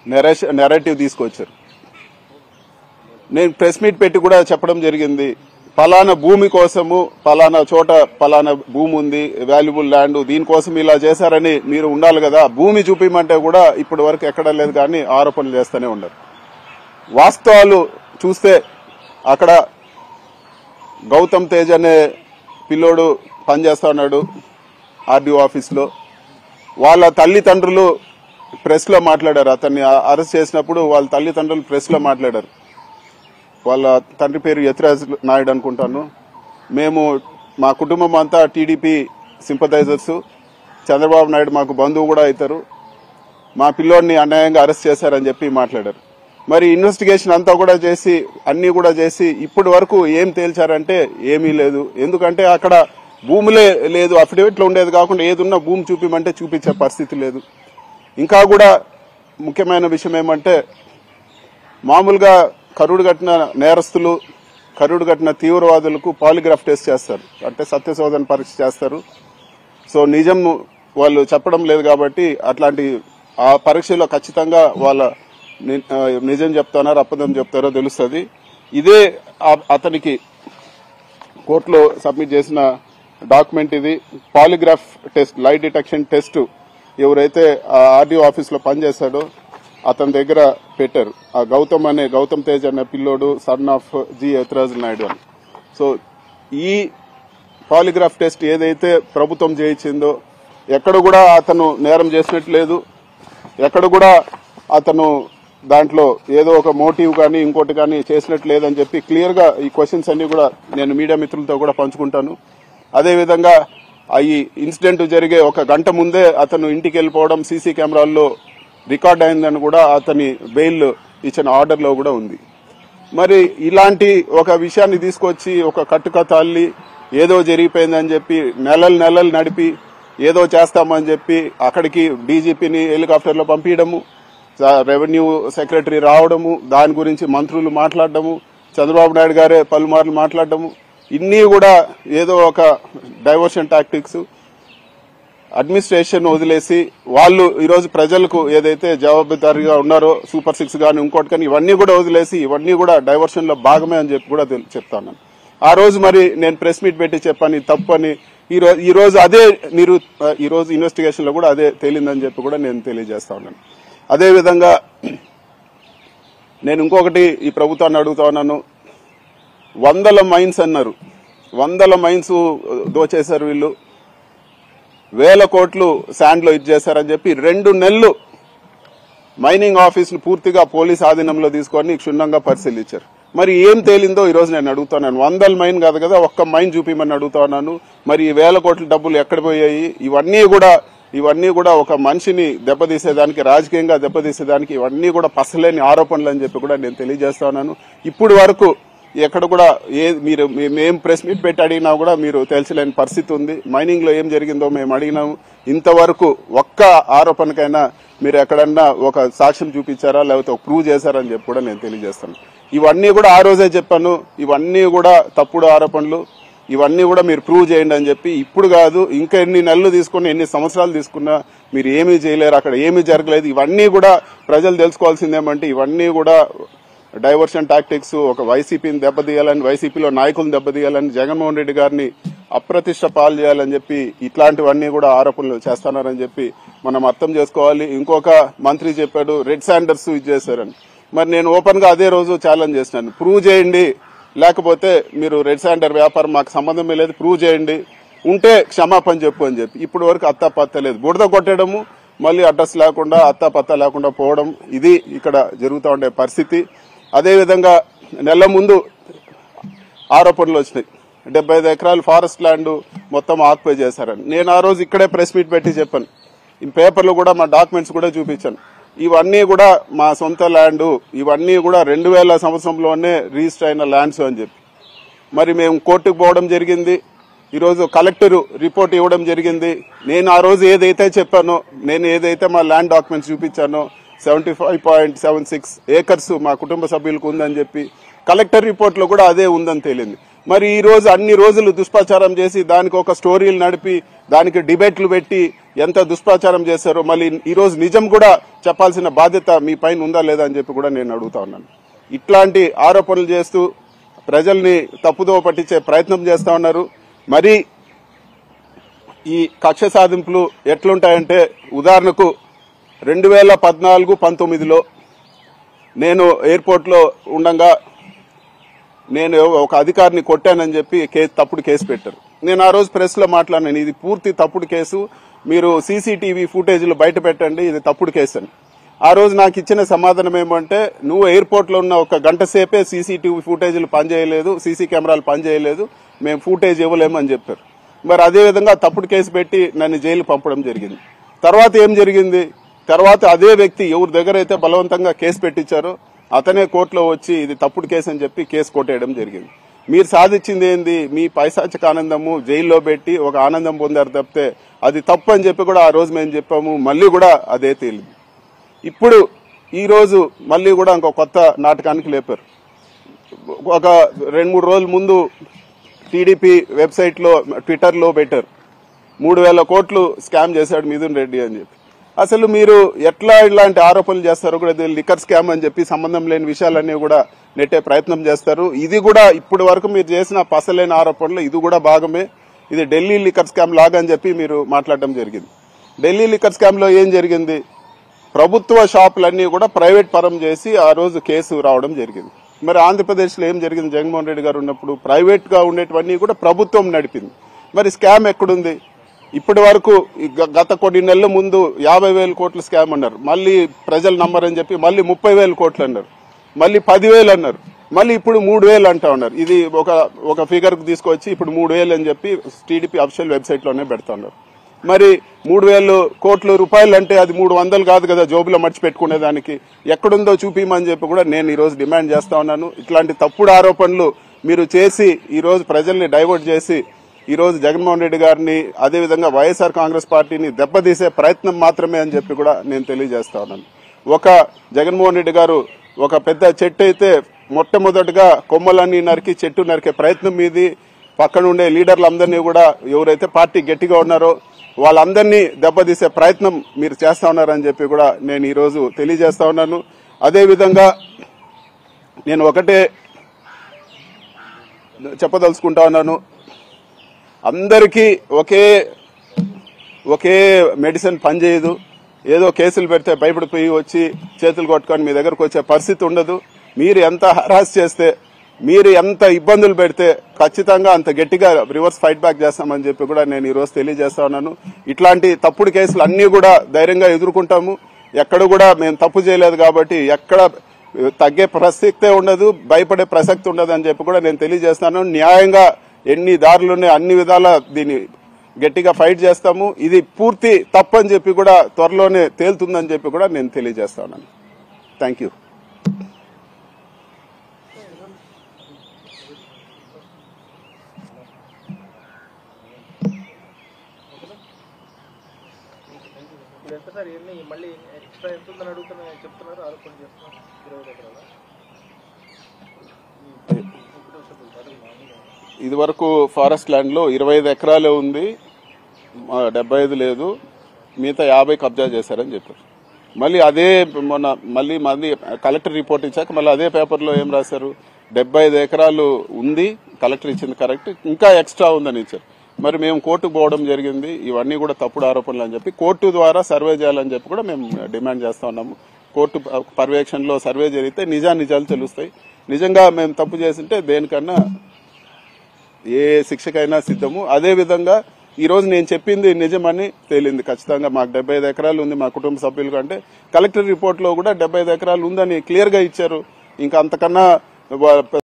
Narrative తీసుకొచ్చారు. నేను press meet పెట్టి కూడా చెప్పడం జరిగింది, పలానా భూమి కోసము పలానా చోట పలానా భూమి ఉంది, వాల్యుబుల్ ల్యాండ్, దీనికోసం ఇలా చేశారని మీరు ఉండాలి కదా. భూమి చూపించమంటే కూడా ఇప్పటి వరకు ఎక్కడా లేదు, కానీ ఆరోపణలు చేస్తూనే ఉన్నారు. వాస్తవాలు చూస్తే అక్కడ గౌతమ్ తేజ్ అనే పిల్లోడు పనిచేస్తా ఉన్నాడు ఆర్డీఓ ఆఫీస్లో. వాళ్ళ తల్లిదండ్రులు ప్రెస్లో మాట్లాడారు. అతన్ని అరెస్ట్ చేసినప్పుడు వాళ్ళ తల్లిదండ్రులు ప్రెస్లో మాట్లాడారు. వాళ్ళ తండ్రి పేరు యతిరాజ్ నాయుడు అనుకుంటాను. మేము మా కుటుంబం అంతా టీడీపీ సింపథైజర్స్, చంద్రబాబు నాయుడు మాకు బంధువు కూడా అవుతారు, మా పిల్లోడిని అన్యాయంగా అరెస్ట్ చేశారని చెప్పి మాట్లాడారు. మరి ఇన్వెస్టిగేషన్ అంతా కూడా చేసి అన్ని కూడా చేసి ఇప్పటి వరకు ఏం తేల్చారంటే ఏమీ లేదు. ఎందుకంటే అక్కడ భూములే లేదు, అఫిడవిట్లో ఉండేది కాకుండా ఏదున్నా భూమి చూపిమంటే చూపించే పరిస్థితి లేదు. ఇంకా కూడా ముఖ్యమైన విషయం ఏమంటే, మామూలుగా కరుడు కట్టిన నేరస్తులు, కరుడు కట్టిన తీవ్రవాదులకు పాలిగ్రాఫ్ టెస్ట్ చేస్తారు, అంటే సత్యశోధన పరీక్ష చేస్తారు. సో నిజం వాళ్ళు చెప్పడం లేదు కాబట్టి అట్లాంటి ఆ పరీక్షలో ఖచ్చితంగా వాళ్ళ నిజం చెప్తున్నారో అబద్ధం చెప్తారో తెలుస్తుంది. ఇదే అతనికి కోర్టులో సబ్మిట్ చేసిన డాక్యుమెంట్ ఇది. పాలిగ్రాఫ్ టెస్ట్, లై డిటెక్షన్ టెస్ట్ ఎవరైతే ఆర్డీఓ ఆఫీస్లో పనిచేశాడో అతని దగ్గర పెట్టారు. ఆ గౌతమ్ తేజ్ అనే పిల్లోడు son of G Yathiraj Naidu అని. సో ఈ పాలిగ్రాఫ్ టెస్ట్ ఏదైతే ప్రభుత్వం చేయించిందో ఎక్కడ కూడా అతను నేరం చేసినట్టు లేదు, ఎక్కడ కూడా అతను దాంట్లో ఏదో ఒక మోటివ్ కానీ ఇంకోటి కానీ చేసినట్టు లేదని చెప్పి క్లియర్ గా ఈ క్వశ్చన్స్ అన్ని కూడా నేను మీడియా మిత్రులతో కూడా పంచుకుంటాను. అదేవిధంగా ఈ ఇన్సిడెంట్ జరిగే ఒక గంట ముందే అతను ఇంటికి వెళ్ళిపోవడం సీసీ కెమెరాల్లో రికార్డ్ అయిందని కూడా అతని బెయిల్ ఇచ్చిన ఆర్డర్లో కూడా ఉంది. మరి ఇలాంటి ఒక విషయాన్ని తీసుకొచ్చి ఒక కట్టుకథ అల్లి ఏదో జరిగిపోయిందని చెప్పి నెలలు నడిపి ఏదో చేస్తామని చెప్పి అక్కడికి డీజీపీని హెలికాప్టర్లో పంపించడము, రెవెన్యూ సెక్రటరీ రావడము, దాని గురించి మంత్రులు మాట్లాడడము, చంద్రబాబు నాయుడు గారే పలుమార్లు మాట్లాడడము, ఇన్ని కూడా ఏదో ఒక డైవర్షన్ టాక్టిక్స్. అడ్మినిస్ట్రేషన్ వదిలేసి వాళ్ళు ఈరోజు ప్రజలకు ఏదైతే జవాబుదారీగా ఉన్నారో సూపర్ 6 కానీ ఇంకోటి కానీ ఇవన్నీ కూడా వదిలేసి ఇవన్నీ కూడా డైవర్షన్ లో భాగమే అని చెప్పి కూడా చెప్తాను. ఆ రోజు మరి నేను ప్రెస్ మీట్ పెట్టి చెప్పని తప్పని ఈ రోజు అదే ఈ రోజు ఇన్వెస్టిగేషన్ లో కూడా అదే తేలిందని చెప్పి కూడా నేను తెలియజేస్తా ఉన్నాను. అదేవిధంగా నేను ఇంకొకటి ఈ ప్రభుత్వాన్ని అడుగుతా ఉన్నాను. 100 మైన్స్ అన్నారు, 100 మైన్స్ దోచేశారు వీళ్ళు, 1000 కోట్లు శాండ్ లో ఇచ్చేశారని చెప్పి 2 నెలలు మైనింగ్ ఆఫీసులు పూర్తిగా పోలీస్ ఆధీనంలో తీసుకొని క్షుణ్ణంగా పరిశీలించారు. మరి ఏం తేలిందో ఈ రోజు నేను అడుగుతున్నాను. 100 మైన్ కాదు కదా, ఒక్క మైన్ చూపిమని అడుగుతా ఉన్నాను. మరి ఈ 1000 కోట్ల డబ్బులు ఎక్కడ పోయాయి? ఇవన్నీ కూడా ఒక మనిషిని దెబ్బతీసేదానికి, రాజకీయంగా దెబ్బతీసేదానికి ఇవన్నీ కూడా పసలేని ఆరోపణలు అని చెప్పి కూడా నేను తెలియజేస్తా ఉన్నాను. ఇప్పుడు వరకు ఎక్కడ కూడా మేము ప్రెస్ మీట్ పెట్టి అడిగినా కూడా మీరు తెలియలేని పరిస్థితి ఉంది. మైనింగ్ లో ఏం జరిగిందో మేము అడిగినాము. ఇంతవరకు ఒక్క ఆరోపణకైనా మీరు ఎక్కడన్నా ఒక సాక్ష్యం చూపించారా, లేకపోతే ఒక ప్రూవ్ చేశారని చెప్పి కూడా నేను తెలియజేస్తాను. ఇవన్నీ కూడా ఆ రోజే చెప్పాను, ఇవన్నీ కూడా తప్పుడు ఆరోపణలు, ఇవన్నీ కూడా మీరు ప్రూవ్ చేయండి అని చెప్పి. ఇప్పుడు కాదు, ఇంకా ఎన్ని నెలలు తీసుకున్నా, ఎన్ని సంవత్సరాలు తీసుకున్నా మీరు ఏమీ చేయలేరు, అక్కడ ఏమీ జరగలేదు. ఇవన్నీ కూడా ప్రజలు తెలుసుకోవాల్సిందేమంటే ఇవన్నీ కూడా డైవర్షన్ టాక్టిక్స్, ఒక వైసీపీని దెబ్బతీయాలని, వైసీపీలో నాయకులను దెబ్బతీయాలని, జగన్మోహన్ రెడ్డి గారిని అప్రతిష్ట పాలు చేయాలని చెప్పి ఇట్లాంటివన్నీ కూడా ఆరోపణలు చేస్తున్నారని చెప్పి మనం అర్థం చేసుకోవాలి. ఇంకొక మంత్రి చెప్పాడు రెడ్ శాండర్స్ ఇది చేశారని. మరి నేను ఓపెన్ గా అదే రోజు ఛాలెంజ్ చేసినాను, ప్రూవ్ చేయండి, లేకపోతే మీరు రెడ్ శాండర్ వ్యాపారం మాకు సంబంధమే లేదు, ప్రూవ్ చేయండి, ఉంటే క్షమాపణ చెప్పు అని చెప్పి. ఇప్పుడు వరకు అత్తాపత్తా లేదు, బురద కొట్టడము, మళ్ళీ అడ్రస్ లేకుండా అత్తాపత్తా లేకుండా పోవడం, ఇది ఇక్కడ జరుగుతూ ఉండే పరిస్థితి. అదేవిధంగా నెల ముందు ఆరోపణలు వచ్చినాయి, 75 ఎకరాలు ఫారెస్ట్ ల్యాండ్ మొత్తం ఆక్యుపై చేశారని. నేను ఆ రోజు ఇక్కడే ప్రెస్ మీట్ పెట్టి చెప్పాను, ఈ పేపర్లు కూడా మా డాక్యుమెంట్స్ కూడా చూపించాను. ఇవన్నీ కూడా మా సొంత ల్యాండ్, ఇవన్నీ కూడా 2000 సంవత్సరంలోనే రిజిస్టర్ అయిన ల్యాండ్స్ అని చెప్పి. మరి మేము కోర్టుకు పోవడం జరిగింది, ఈరోజు కలెక్టర్ రిపోర్ట్ ఇవ్వడం జరిగింది. నేను ఆ రోజు ఏదైతే చెప్పానో, నేను ఏదైతే మా ల్యాండ్ డాక్యుమెంట్స్ చూపించానో 75.76 ఏకర్స్ మా కుటుంబ సభ్యులకు ఉందని చెప్పి కలెక్టర్ రిపోర్ట్ లో కూడా అదే ఉందని తేలింది. మరి ఈ రోజు అన్ని రోజులు దుష్ప్రచారం చేసి దానికి ఒక స్టోరీలు నడిపి దానికి డిబేట్లు పెట్టి ఎంత దుష్ప్రచారం చేశారో మళ్ళీ ఈ రోజు నిజం కూడా చెప్పాల్సిన బాధ్యత మీ పైన ఉందా లేదా అని చెప్పి కూడా నేను అడుగుతా ఉన్నాను. ఇట్లాంటి ఆరోపణలు చేస్తూ ప్రజల్ని తప్పుదోవ పట్టించే ప్రయత్నం చేస్తా ఉన్నారు. మరి ఈ కక్ష సాధింపులు ఎట్లుంటాయంటే ఉదాహరణకు 2014-19లో నేను ఎయిర్పోర్ట్లో ఉండగా నేను ఒక అధికారిని కొట్టానని చెప్పి తప్పుడు కేసు పెట్టారు. నేను ఆ రోజు ప్రెస్ లో మాట్లాడినాను, ఇది పూర్తి తప్పుడు కేసు, మీరు సీసీటీవీ ఫుటేజ్లు బయట పెట్టండి, ఇది తప్పుడు కేసు అని. ఆ రోజు నాకు ఇచ్చిన సమాధానం ఏమంటే, నువ్వు ఎయిర్పోర్ట్ లో ఉన్న ఒక గంట సేపే సీసీటీవీ ఫుటేజ్లు పనిచేయలేదు, సీసీ కెమెరాలు పనిచేయలేదు, మేము ఫుటేజ్ ఇవ్వలేము అని చెప్పారు. మరి అదేవిధంగా తప్పుడు కేసు పెట్టి నన్ను జైలు పంపడం జరిగింది. తర్వాత ఏం జరిగింది, తర్వాత అదే వ్యక్తి ఎవరి దగ్గర అయితే బలవంతంగా కేసు పెట్టించారో అతనే కోర్టులో వచ్చి ఇది తప్పుడు కేసు అని చెప్పి కేసు కొట్టేయడం జరిగింది. మీరు సాధించింది ఏంది, మీ పైశాచిక ఆనందము జైల్లో పెట్టి ఒక ఆనందం పొందారు తప్పితే అది తప్పు అని చెప్పి కూడా ఆ రోజు మేము చెప్పాము, మళ్ళీ కూడా అదే తేలింది. ఇప్పుడు ఈ రోజు మళ్ళీ కూడా ఇంకో కొత్త నాటకానికి లేపారు. ఒక 2-3 రోజుల ముందు టీడీపీ వెబ్సైట్ లో ట్విట్టర్ లో పెట్టారు 3,000 కోట్లు స్కామ్ చేశాడు మిథున్ రెడ్డి అని చెప్పి. అసలు మీరు ఎట్లా ఇలాంటి ఆరోపణలు చేస్తారో కూడా లిక్కర్ స్కామ్ అని చెప్పి సంబంధం లేని విషయాలన్నీ కూడా నెట్టే ప్రయత్నం చేస్తారు. ఇది కూడా ఇప్పటి వరకు మీరు చేసిన పసలేని ఆరోపణలు ఇది కూడా భాగమే. ఇది ఢిల్లీ లిక్కర్ స్కామ్ లాగా అని చెప్పి మీరు మాట్లాడడం జరిగింది. ఢిల్లీ లిక్కర్ స్కామ్ లో ఏం జరిగింది, ప్రభుత్వ షాపులన్నీ కూడా ప్రైవేట్ పరం చేసి ఆ రోజు కేసు రావడం జరిగింది. మరి ఆంధ్రప్రదేశ్ లో ఏం జరిగింది, జగన్మోహన్ రెడ్డి గారు ఉన్నప్పుడు ప్రైవేట్ గా ఉండేటివన్నీ కూడా ప్రభుత్వం నడిపింది. మరి స్కామ్ ఎక్కడుంది? ఇప్పటి వరకు గత కొన్ని నెలల ముందు 50,000 కోట్ల స్కామ్ అన్నారు, మళ్ళీ ప్రజలు నమ్మరని చెప్పి మళ్ళీ 30,000 కోట్లు అన్నారు, మళ్ళీ 10,000 అన్నారు, మళ్ళీ ఇప్పుడు 3,000 అంటా ఉన్నారు. ఇది ఒక ఫిగర్ కు తీసుకొచ్చి ఇప్పుడు 3,000 అని చెప్పి టీడీపీ అఫీషియల్ వెబ్సైట్ లోనే పెడతా ఉన్నారు. మరి 3,000 కోట్ల రూపాయలు అంటే అది 300 కాదు కదా జోబులో మర్చి పెట్టుకునే దానికి, ఎక్కడుందో చూపిమని చెప్పి కూడా నేను ఈ రోజు డిమాండ్ చేస్తా ఉన్నాను. ఇట్లాంటి తప్పుడు ఆరోపణలు మీరు చేసి ఈ రోజు ప్రజల్ని డైవర్ట్ చేసి ఈ రోజు జగన్మోహన్ రెడ్డి గారిని అదేవిధంగా వైఎస్ఆర్ కాంగ్రెస్ పార్టీని దెబ్బతీసే ప్రయత్నం మాత్రమే అని చెప్పి కూడా నేను తెలియజేస్తా ఉన్నాను. ఒక జగన్మోహన్ రెడ్డి గారు ఒక పెద్ద చెట్టు అయితే మొట్టమొదటిగా కొమ్మలన్నీ నరికి చెట్టు నరికే ప్రయత్నం మీది. పక్కన ఉండే లీడర్లందరినీ కూడా ఎవరైతే పార్టీ గట్టిగా ఉన్నారో వాళ్ళందరినీ దెబ్బతీసే ప్రయత్నం మీరు చేస్తా ఉన్నారని చెప్పి కూడా నేను ఈ రోజు తెలియజేస్తా ఉన్నాను. అదేవిధంగా నేను ఒకటే చెప్పదలుచుకుంటా ఉన్నాను, అందరికీ ఒకే మెడిసిన్ పనిచేయదు. ఏదో కేసులు పెడితే భయపడిపోయి వచ్చి చేతులు కొట్టుకొని మీ దగ్గరకు వచ్చే పరిస్థితి ఉండదు. మీరు ఎంత హరాస్ చేస్తే, మీరు ఎంత ఇబ్బందులు పెడితే ఖచ్చితంగా అంత గట్టిగా రివర్స్ ఫైట్ బ్యాక్ చేస్తామని చెప్పి కూడా నేను ఈ రోజు తెలియజేస్తా ఉన్నాను. ఇట్లాంటి తప్పుడు కేసులు అన్ని కూడా ధైర్యంగా ఎదుర్కొంటాము. ఎక్కడ కూడా మేము తప్పు చేయలేదు కాబట్టి ఎక్కడ తగ్గే ప్రసక్తే ఉండదు, భయపడే ప్రసక్తి ఉండదు అని చెప్పి కూడా నేను తెలియజేస్తాను. న్యాయంగా ఎన్ని దారులున్నాయి అన్ని విధాలా దీన్ని గట్టిగా ఫైట్ చేస్తాము. ఇది పూర్తి తప్పని చెప్పి కూడా త్వరలోనే తేలుతుందని చెప్పి కూడా నేను తెలియజేస్తా ఉన్నాను. Thank you. ఇది వరకు ఫారెస్ట్ ల్యాండ్ లో 25 ఎకరాలే ఉంది, 75 లేదు, మిగతా 50 కబ్జా చేశారని చెప్పారు. మళ్ళీ అదే మళ్ళీ కలెక్టర్ రిపోర్ట్ ఇచ్చాక మళ్ళీ అదే పేపర్లో ఏం రాశారు, 75 ఎకరాలు ఉంది, కలెక్టర్ ఇచ్చింది కరెక్ట్, ఇంకా ఎక్స్ట్రా ఉందని ఇచ్చారు. మరి మేము కోర్టుకు పోవడం జరిగింది, ఇవన్నీ కూడా తప్పుడు ఆరోపణలు అని చెప్పి కోర్టు ద్వారా సర్వే చేయాలని చెప్పి కూడా మేము డిమాండ్ చేస్తా ఉన్నాము. కోర్టు పర్యవేక్షణలో సర్వే జరిగితే నిజాలు తెలుస్తాయి. నిజంగా మేము తప్పు చేసింటే దేనికన్నా ఏ శిక్షకైనా సిద్ధము. అదేవిధంగా ఈ రోజు నేను చెప్పింది నిజమని తేలింది. ఖచ్చితంగా మాకు 75 ఎకరాలు ఉంది మా కుటుంబ సభ్యులు కంటే, కలెక్టర్ రిపోర్ట్ లో కూడా 75 ఎకరాలు ఉందని క్లియర్ గా ఇచ్చారు. ఇంకా అంతకన్నా